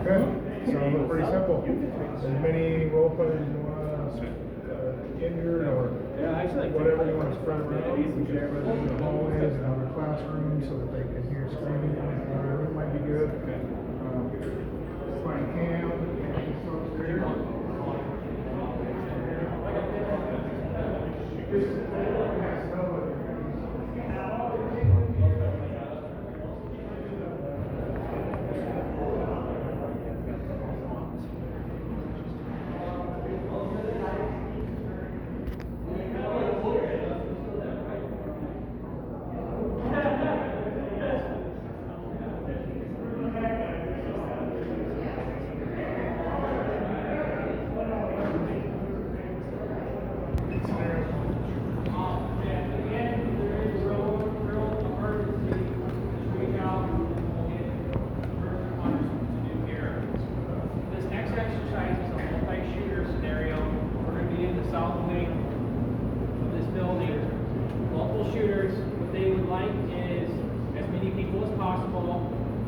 Okay, so pretty simple. As many role players you want injured or whatever you want to spread around. We just spread them in the hallways and other classrooms so that they can hear screaming. It might be good. Find Cam.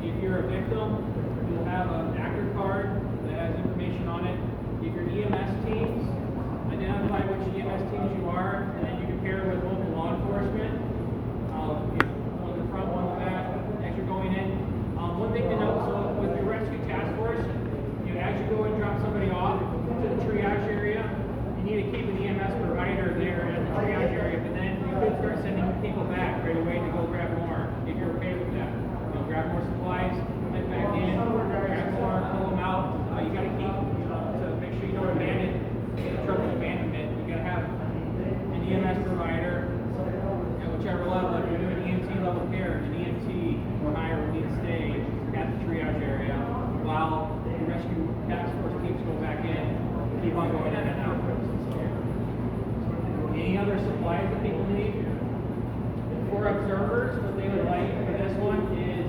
If you're a victim, you'll have an actor card that has information on it. If you're EMS teams, identify which EMS teams you are, and then you can pair with local law enforcement. One in the front, one in the back, as you're going in. One thing to note, so with your rescue task force, as you go and drop somebody off to the triage area, you need to keep an EMS provider there at the triage area, but then you could start sending people back right away to go grab more, if you're okay with that. Grab more supplies, head back in, grab more, pull them out. You got to keep, to make sure you don't abandon, trouble abandonment. You got to have an EMS provider at whichever level. If you're doing EMT level care, an EMT or higher will need to stay at the triage area while the rescue task force teams go back in, keep on going in and out. Any other supplies that people need? For observers, what they would like for this one is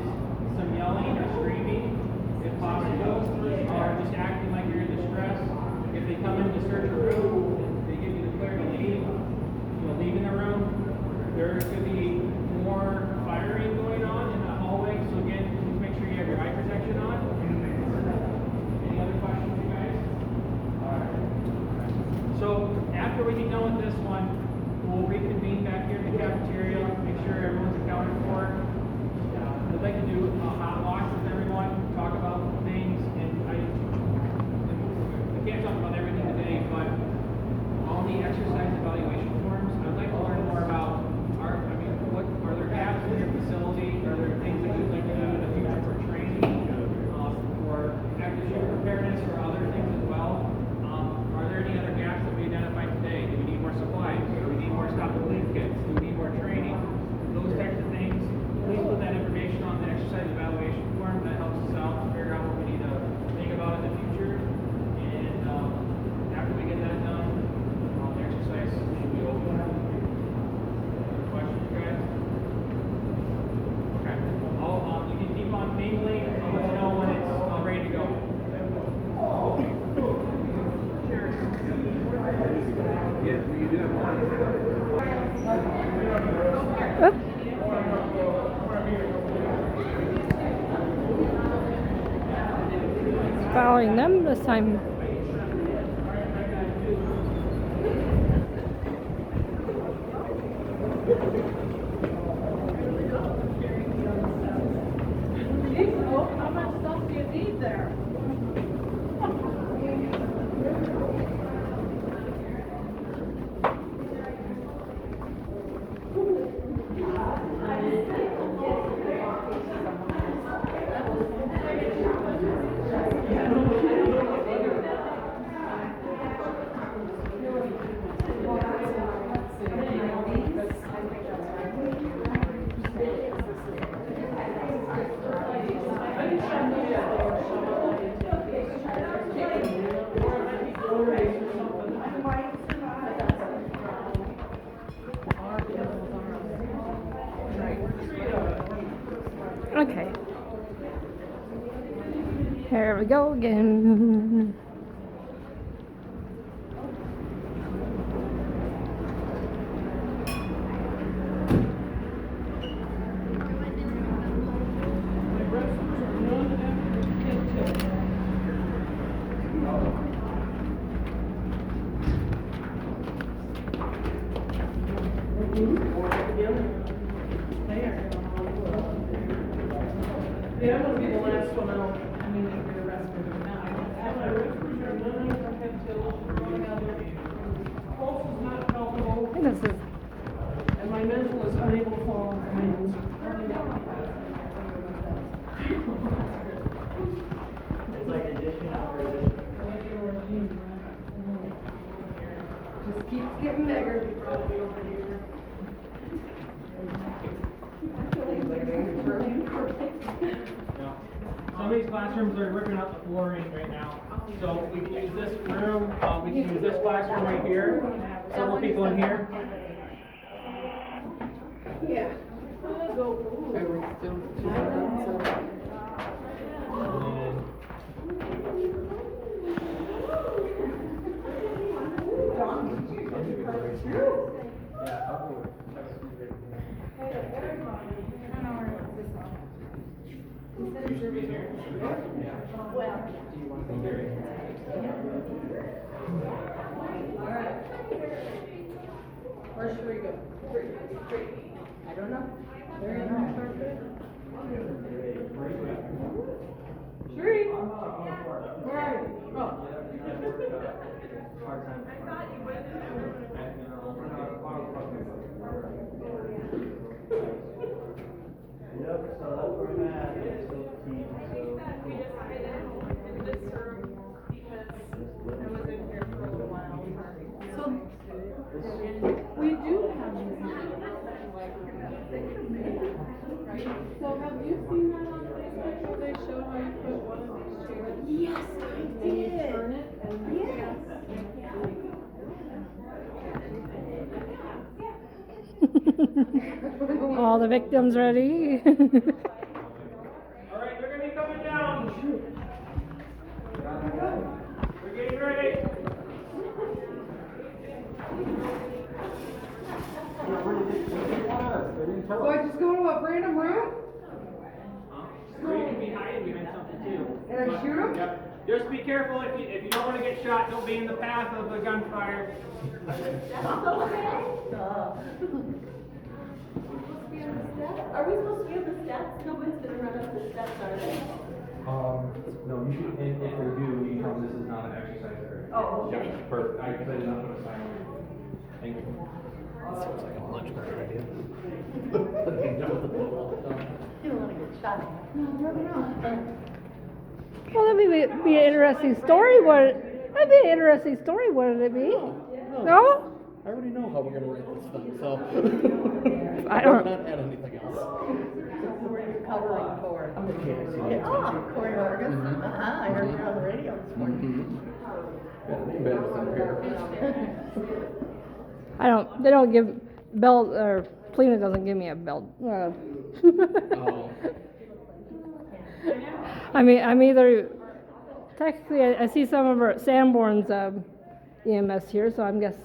some yelling or screaming, if possible, or just acting like you're in distress. If they come in to search a room, they give you the clear to leave, leaving the room. There could be more firing going on in the hallway, so again, just make sure you have your eye protection on. Any other questions, you guys? So after we get done with this one, we'll reconvene back here in the cafeteria, make sure everyone's accounted for. I'd like to do a hot wash with everyone, talk about things, and I can't talk about everything today, but all the exercise evaluation forms, I'd like to learn more about what are there gaps in your facility? Are there things that you'd like to do in the future for training, for active shooter preparedness, or other things as well? Are there any other gaps that we identified today? Do we need more supplies? Do we need more stop and bleed kits? Do we need more training? Those types of things. Please put that information on the exercise evaluation form. That helps us out to figure out what we need to think about in the future. And after we get that done, the exercise should be over. Questions, guys? Okay. You can keep on mingling. I'll let you know when it's ready to go. Following them this time. How much stuff do you need there? Okay. Here we go again. Just keeps getting bigger. Some of these classrooms are ripping up the flooring right now. So we can use this room, we can use this classroom right here, several people in here. Yeah. Where should we go? I don't know. Sheree. Where are you? Oh. Yep, so that's where I'm at, it's still team, We decided in this room because I was in here for a little while. So we do have this. So have you seen that on Facebook where they show how you put one of these chairs? Yes, I did. And you turn it and yes. All the victims ready? All right, they're gonna be coming down. We're getting ready. So I just go to a random room Or you can be hiding behind something too. and I shoot them? Yep. Just be careful if you don't want to get shot. Don't be in the path of the gunfire. Are we supposed to be on the steps? Nobody's gonna run up the steps, are they? No, you should, if they do, you know this is not an exercise area. Oh, okay. Yep, perfect, I did not put a sign on it. Thank you. You don't wanna get shot. Well, that'd be an interesting story. That'd be an interesting story, wouldn't it be? No? I already know how we're gonna write this thing, so. I don't- We're not add anything else. Who are you covering for? I'm the KIC. Oh, Corey Morgan? Uh-huh, I heard you on the radio this morning. Ben's up here. They don't give, Bell, or Plena doesn't give me a bell. Oh. I mean, I'm either, technically, I see some of our Sanborn's EMS here, so I guess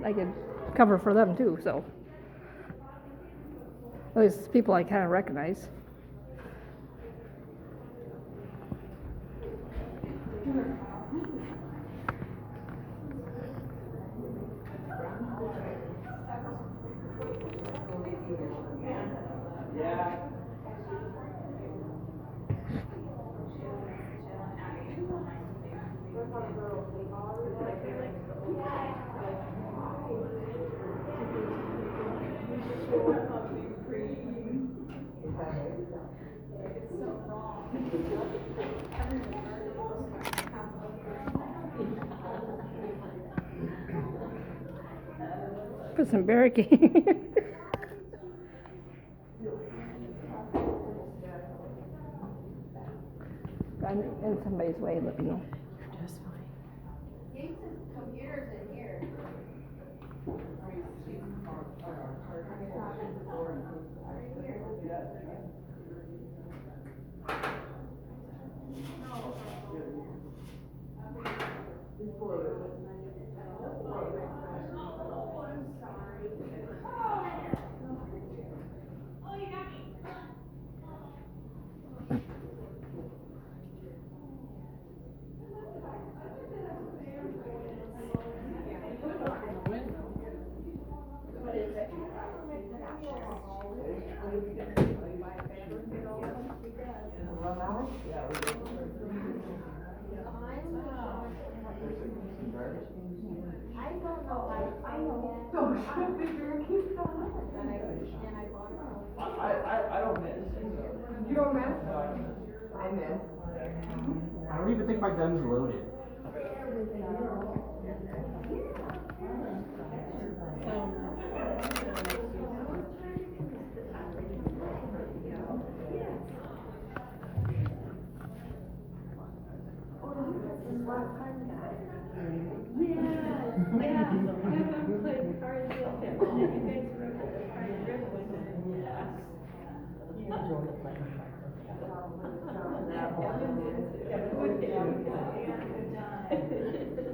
I could cover for them too, so. At least people I kind of recognize. Put some barricade. I'm in somebody's way, let me know. Just fine. I don't miss. You don't miss? I miss. don't even think my gun's loaded.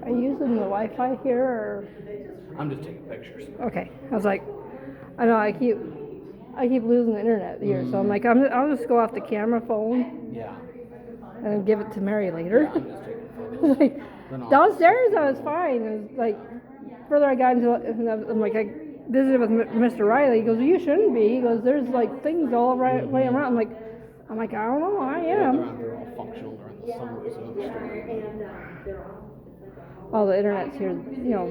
Are you using the Wi-Fi here or? I'm just taking pictures. Okay, I was like, I know I keep losing the internet here, so I'm like, I'll just go off the camera phone Yeah. and then give it to Mary later. I'm just taking photos. Like, downstairs I was fine. It was like further I got into, I'm like, I visited with Mr. Riley. He goes, you shouldn't be. He goes, there's like things all right way around. I'm like, I don't know. I am. They're all functional. They're in the sunroofs of the street. All the internet's here. You know,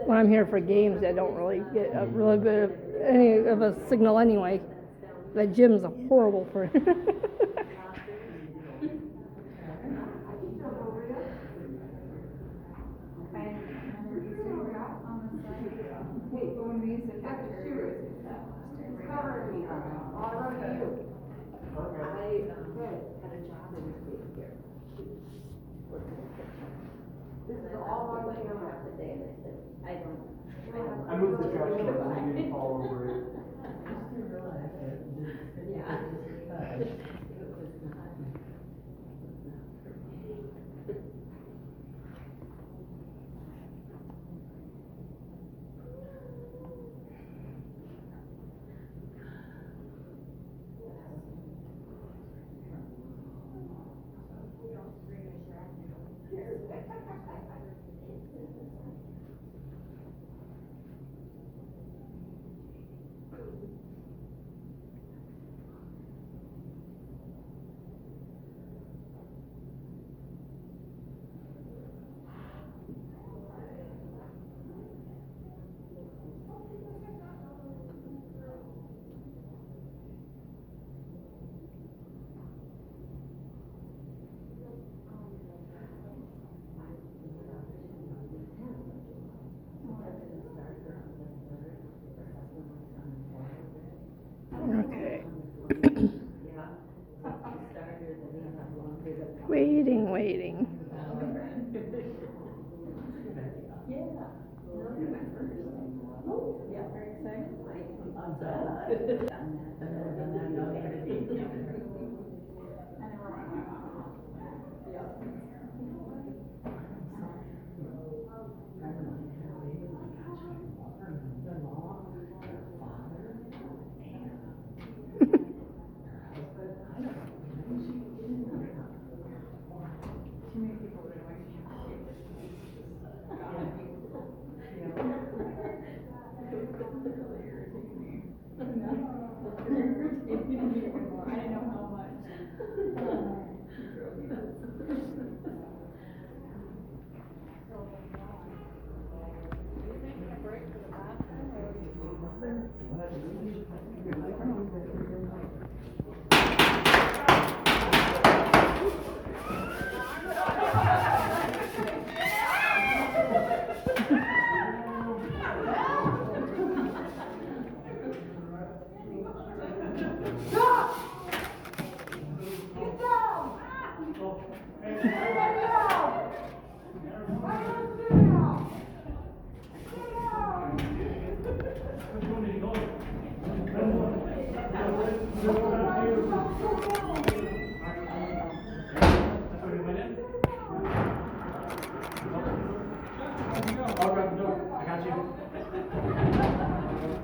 when I'm here for games, I don't really get a really bit of any of a signal anyway. The gym's horrible for. I moved the trash can so you didn't fall over it. Okay. Waiting.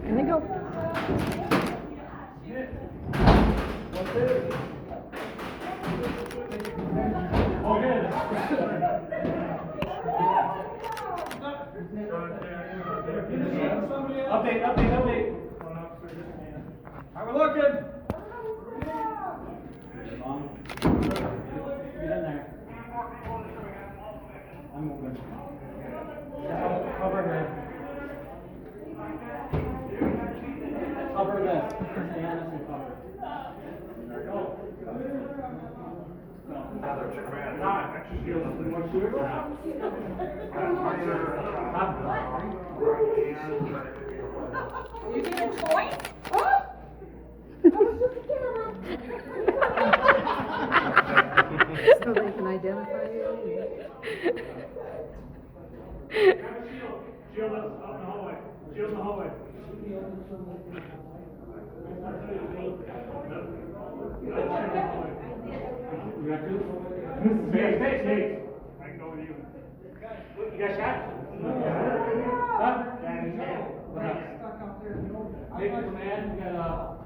And they go. Update. How we looking? Get in there. I'm moving. Cover her. Cover this. Stay on this and cover. You get a toy? Huh? That was just a camera. So they can identify you? Shield us up in the hallway. Shield in the hallway. Hey. I can go with you. You got shot? Huh? Make a command, we got a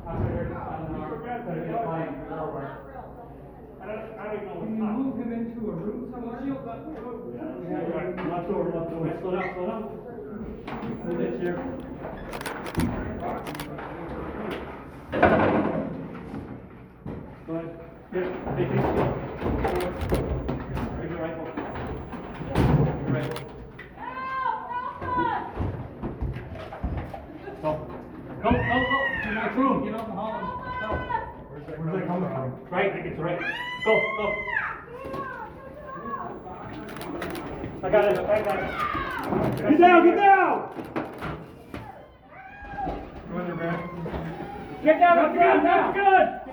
operator on our line. I don't know what's up. Move him into a room somewhere. Left over. Slow down. Move this here. Go ahead. Here, take it. Bring your rifle. Your rifle. Go. Go. Get out the room. Get out the hall. Where's that coming from? Right, it's right. Go. I got it. Get down. Go in there, man. Get down to the ground now. Get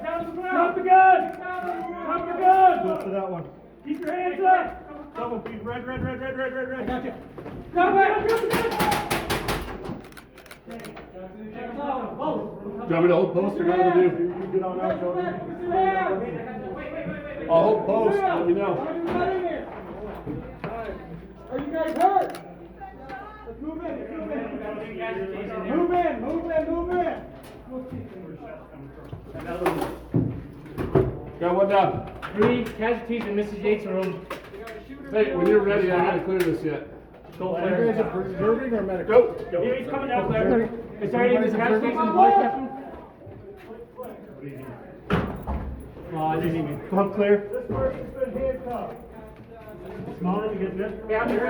down to the ground. Drop the gun. Drop the gun. Go to that one. Keep your hands up. Double feet. Red. I got you. Come back. Do you want me to hold post or what to do? You get on out, I'll hold post, let me know. Are you guys hurt? Let's move in. Move in. Got one down. 3 casualties in Mrs. Yates' room. Hey, when you're ready, I gotta clear this yet. Go Are you guys observing or medical? Go. Here he's coming down there. Is there any casualties in the blood, Captain? Oh, I didn't even. Club clear. This person's been handcuffed. Smaller to get this? Yeah, I'm here.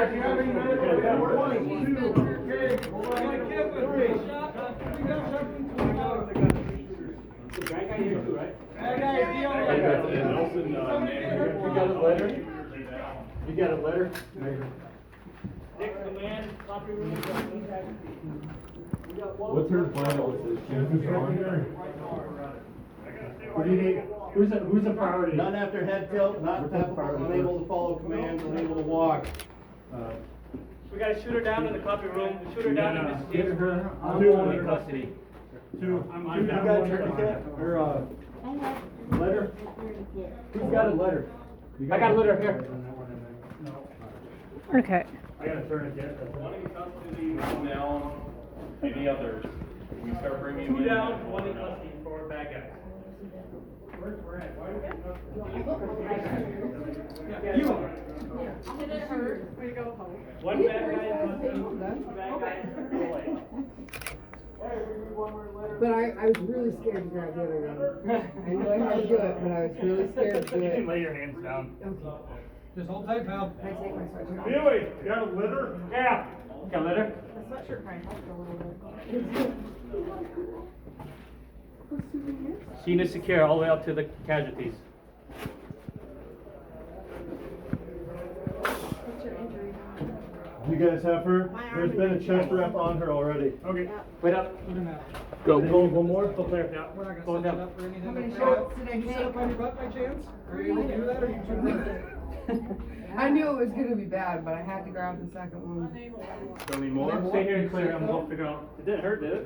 You got a letter? Next command, copy room. What's her final? What do you need? Who's the priority? None after head tilt, not unable to follow commands, unable to walk. We got a shooter down in the copy room. The shooter down in Mrs. Yates' room. I'm In custody. Two. You got a tourniquet or letter? Who's got a letter? I got a litter here. Okay. I got a tourniquet. One in custody, one down, any others? We start bringing. 2 down, 1 in custody for bad guys. Did it hurt? Way to go home. 1 bad guy in custody, 2 bad guys away. But I was really scared to grab the other one. I knew I had to do it, but I was really scared to do You can it. lay your hands down. Okay. Just hold tight, pal. Can I take my sweatshirt off? Billy, you got a litter? Yeah. Got a litter? The sweatshirt probably helped a little bit. Scene is secure all the way up to the casualties. What's your injury? You guys have her? There's been a chest wrap on her already. Okay. Wait up. Go. One more? Go clear. Yeah. We're not Go gonna set down. you up for anything. How many Okay. shots did I You sit up take? on your butt by chance? Are you able to do that, or you trying I knew it was gonna be bad, but I had to grab the second one. Still need more? Stay here and clear. I'm going to figure out. It didn't hurt, did it?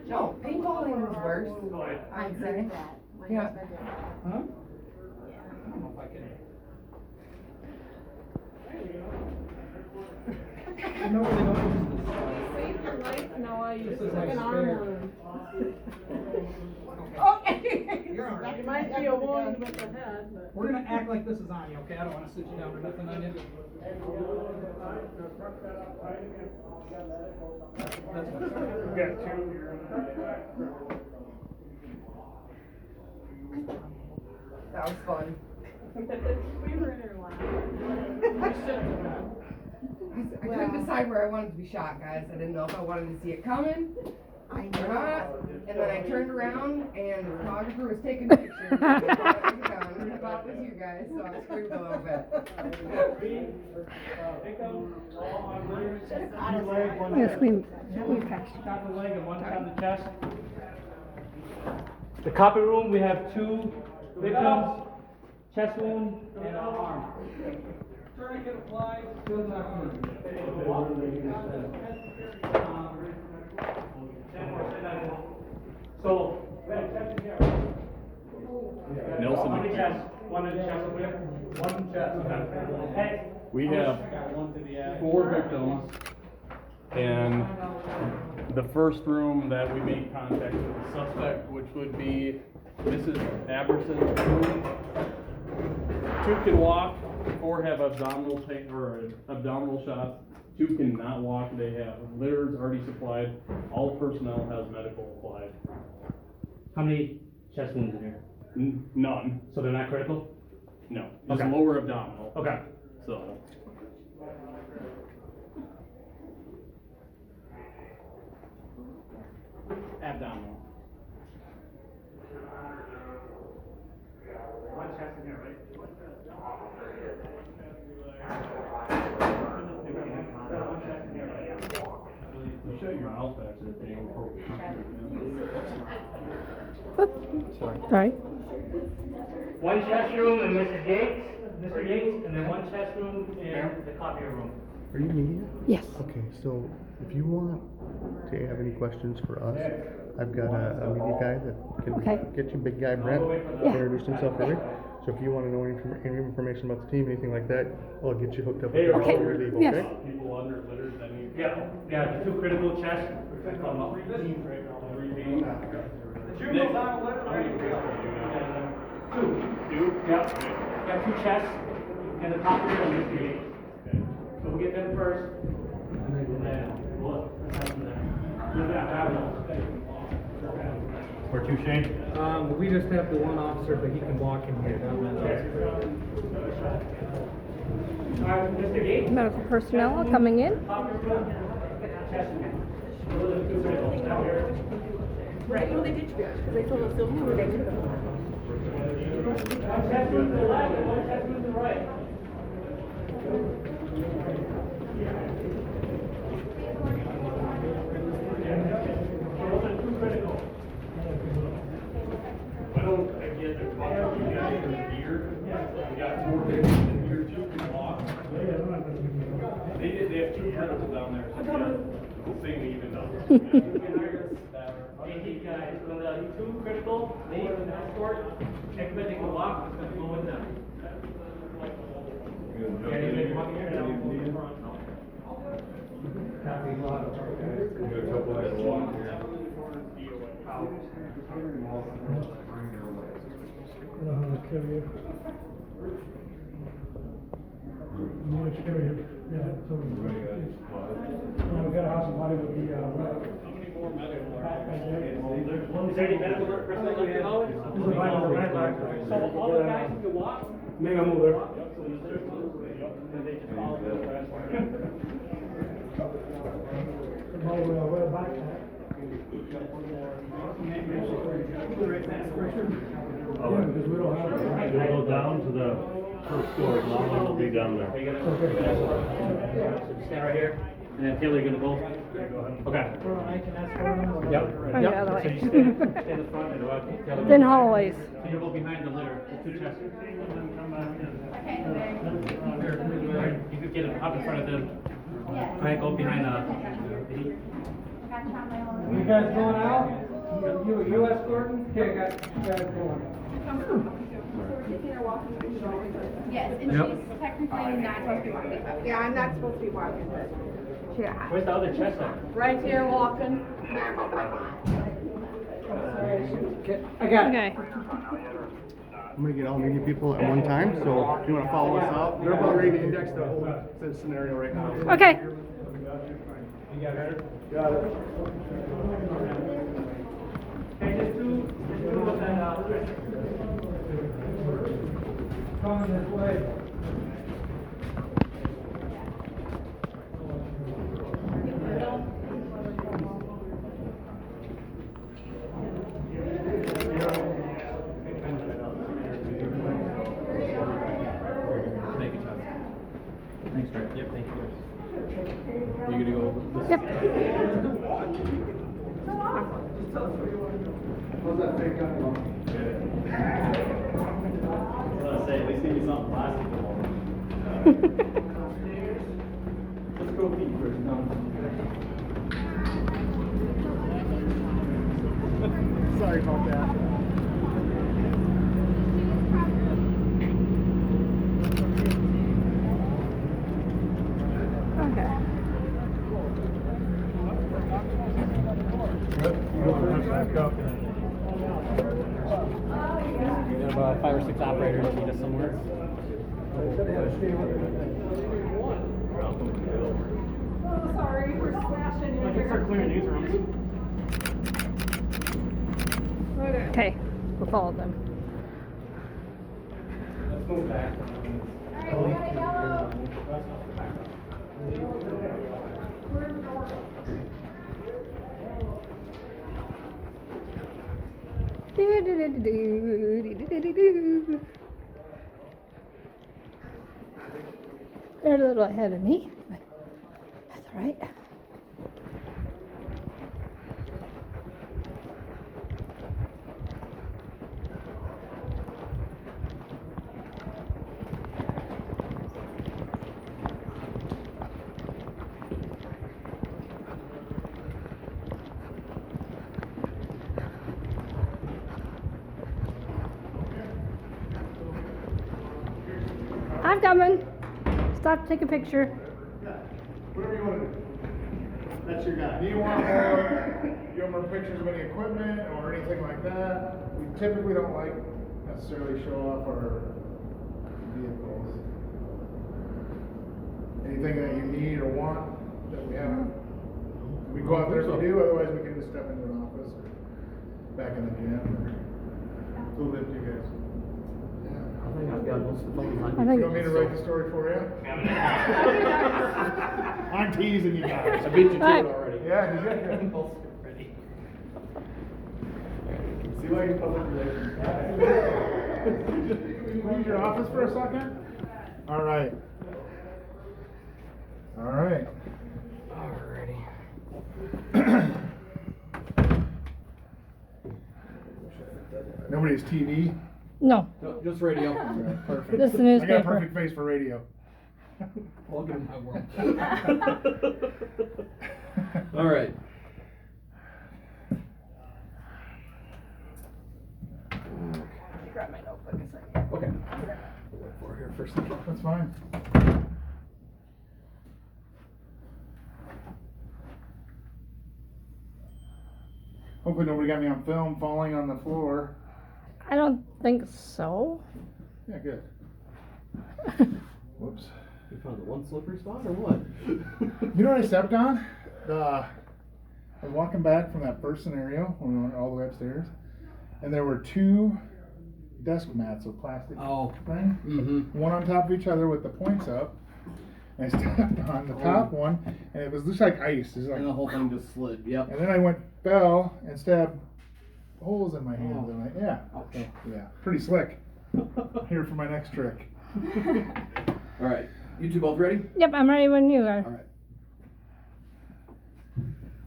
No, paintballing was worse, I'd say. Yeah. Huh? No, they don't use Saved your life, Noah. You This just is took my an arm spare. wound. this. You're all right. You might be a wound with the head, but. We're gonna act like this is on you, okay? I don't wanna sit you down or nothing on you. That's We fine. got two here. That was fun. We were in her lap. I couldn't decide where I wanted to be shot, guys. I didn't know if I wanted to see it coming or not. And then I turned around and the photographer was taking pictures. And I thought it was a gun. I thought it was you guys, so I screamed a little bit. Victim, all on litter, one leg, one I'm gonna chest. scream fast. Top of the leg and one on the chest. The copy room, we have 2 victims, chest wound and an arm. Tourniquet applied. So, chest in here. Nelson How many McCann. chests? One in the chest over here? One chest, okay. Hey. We have 4 victims, and the first room that we made contact with the suspect, which would be Mrs. Aberson's room. 2 can walk, 4 have abdominal pain or abdominal shots. 2 cannot walk. They have litters already supplied. All personnel has medical applied. How many chest wounds in here? None. So they're not critical? No. Just Okay. lower abdominal. Okay. So. Abdominal. One chest in here, right? You shut your mouth back to the thing. Sorry. One chest room in Mr. Yates, and then one chest room in the copier room. Are you media? Yes. Okay, so if you want to have any questions for us, I've got a media guy that Okay. can get you, big guy Brent, Yeah. introduced himself earlier. So if you want to know any information about the team, anything like that, I'll get you hooked up with the Okay. your legal, Yes. okay? People under litters, I mean. Yeah, the 2 critical chests. Three teams. The juvenile's on a litter, ready to go. 2. Got 2 chests and the copier room is here. So we'll get them first. And then we'll Or 2, Shane? We just have the one officer, but he can walk in here. Alright, Mr. Yates. Medical personnel are coming in. Copier room. Chest. Those are the 2 critical now here. Right, well, they did, because they told us they'll do it. One chest room to the left and one chest room to the right. Those are 2 critical. I don't, I get the problem, you guys are here, we got 4 victims in here, 2 can walk. They have 2 criticals down there, so yeah, we'll see me even though. Hey, guys, so the 2 critical, they need an escort, everybody can walk, it's gonna go with them. Anybody walk here? No, go in front, no. I don't know how to kill you. You want to kill you? Yeah, so. We got a house of body with the, Is there any medical personnel left to know? So all the guys who can walk? Make a move there. And they just follow the rest. We're back. Yeah, because we don't have. We'll go down to the first floor, and Lala will be down there. Stand right here, and then Taylor, you're gonna go? Okay. Yep. Oh, the other way. So you stay in the front and the Taylor. Then hallways. So you go behind the litter, the 2 chests. You could get up in front of them. Right, go behind You guys going out? You escorting? Okay, you guys going. Yes, and she's technically not supposed to be walking. Yeah, I'm not supposed to be walking, but. Yeah. Where's the other chest at? Right here walking. I got it. Okay. I'm gonna get all media people at one time, so if you wanna follow us out, they're about ready to index the whole scenario right now. Okay. You got it? Got it. Okay, just two with that, Coming this way. Thanks, Trey. Yep, thank you. You gonna go this? Yep. How's that fake gun going? At least give me something plastic. Let's go feet first. Sorry about that. Okay. We got about 5 or 6 operators that need us somewhere. Oh, sorry, we're smashing in here. Start clearing these rooms. Okay, we'll follow them. Let's move back. They're a little ahead of me, but that's all right. I'm coming. Stop, take a picture. Whatever you want to do. That's your guy. Do you want more pictures of any equipment or anything like that? We typically don't like necessarily show off our vehicles. Anything that you need or want that we haven't. We go out there if we do, otherwise we can just step into an office or back in the gym or who lived you guys. I think I've got most of the photos on I think You want me to write the story for you? I'm teasing you guys. I beat you to it Alright. already. Yeah, you did. Ready. See why you public relations. Leave your office for a second? All right. All right. Alrighty. Nobody's TV? No, No, just radio. Perfect. this is the I got a newspaper. perfect face for radio. Welcome to my world. All right. Grab my notebook a second. Okay. We're here first. That's fine. Hopefully nobody got me on film falling on the floor. I don't think so. Yeah, good. Whoops. You found the one slippery spot or what? You know what I stepped on? I was walking back from that first scenario when we went all the way upstairs, and there were 2 desk mats of plastic thing, Mm-hmm. one on top of each other with the points up. And I stepped on the top one, and it was just like ice. It was like, And the whole thing just slid. Yep. and then I fell and stabbed holes in my hands, and yeah, so, yeah, pretty slick. Here for my next trick. All right. You two both ready? Yep, I'm ready when you are. All right.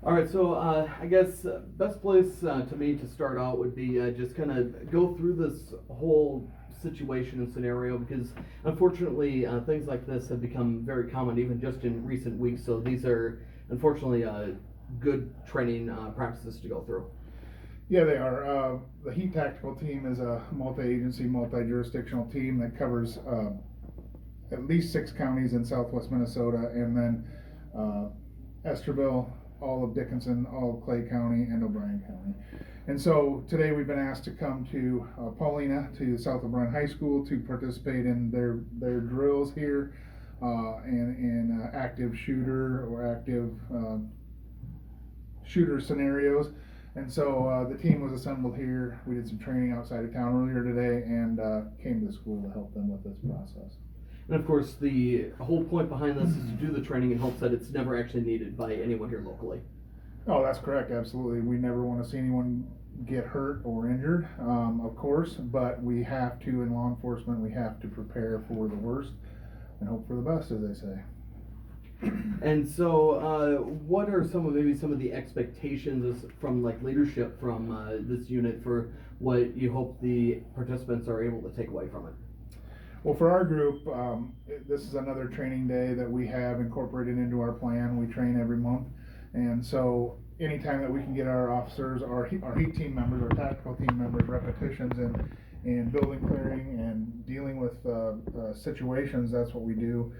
All right, so I guess best place to me to start out would be just kind of go through this whole situation and scenario, because unfortunately things like this have become very common even just in recent weeks. So these are unfortunately good training practices to go through. Yeah, they are. The Heat Tactical Team is a multi-agency, multi-jurisdictional team that covers at least 6 counties in southwest Minnesota, and then Esterville, all of Dickinson, all of Clay County, and O'Brien County. And so today we've been asked to come to Paulina, to South O'Brien High School, to participate in their drills here, and active shooter or active shooter scenarios. And so the team was assembled here. We did some training outside of town earlier today, and came to the school to help them with this process. And of course, the whole point behind this is to do the training in hopes that it's never actually needed by anyone here locally. Oh, that's correct, absolutely. We never want to see anyone get hurt or injured, of course, but we have to, in law enforcement, we have to prepare for the worst. and hope for the best, as they say. And so, what are maybe some of the expectations from like leadership from this unit for what you hope the participants are able to take away from it? Well, for our group, this is another training day that we have incorporated into our plan. We train every month, and so anytime that we can get our officers, our heat team members, our tactical team members, repetitions in building clearing and dealing with situations, that's what we do.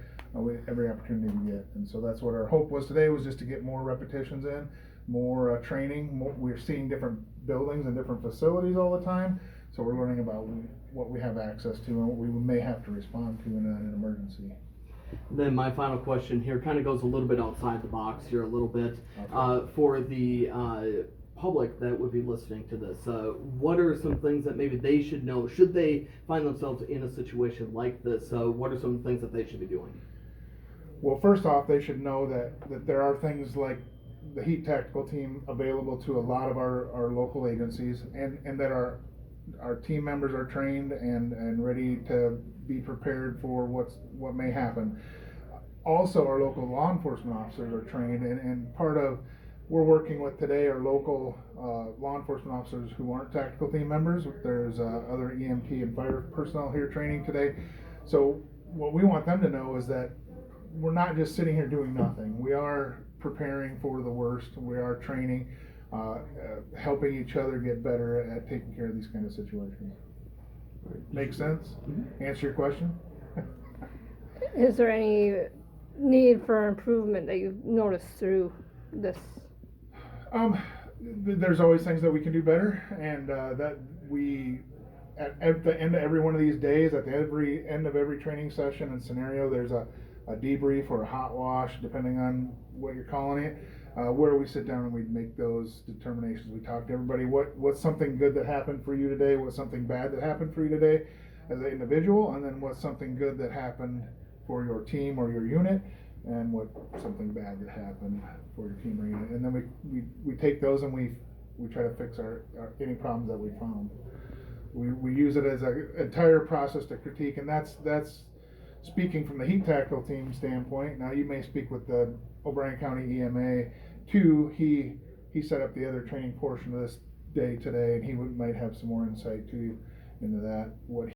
Every opportunity we get, and so that's what our hope was today, was just to get more repetitions in, more training. We're seeing different buildings and different facilities all the time, so we're learning about what we have access to and what we may have to respond to in an emergency. Then my final question here kind of goes a little bit outside the box here a little bit. For the public that would be listening to this, what are some things that maybe they should know, should they find themselves in a situation like this? What are some things that they should be doing? Well, first off, they should know that there are things like the heat tactical team available to a lot of our local agencies, and that our team members are trained and ready to be prepared for what may happen. Also, our local law enforcement officers are trained, and part of we're working with today are local law enforcement officers who aren't tactical team members. There's other EMT and fire personnel here training today. So what we want them to know is that we're not just sitting here doing nothing. We are preparing for the worst. We are training, helping each other get better at taking care of these kind of situations. Make sense? Mm-hmm. Answer your question? Is there any need for improvement that you've noticed through this? There's always things that we can do better, and that we at the end of every one of these days, at the end of every training session and scenario, there's a debrief or a hot wash, depending on what you're calling it, where we sit down and we make those determinations. We talk to everybody, what's something good that happened for you today, what's something bad that happened for you today as an individual, and then what's something good that happened for your team or your unit, and what something bad that happened for your team or unit. And then we take those and we try to fix our any problems that we found. We use it as an entire process to critique, and that's speaking from the heat tactical team standpoint. Now you may speak with the O'Brien County EMA too. He set up the other training portion of this day today, and he might have some more insight too into that, what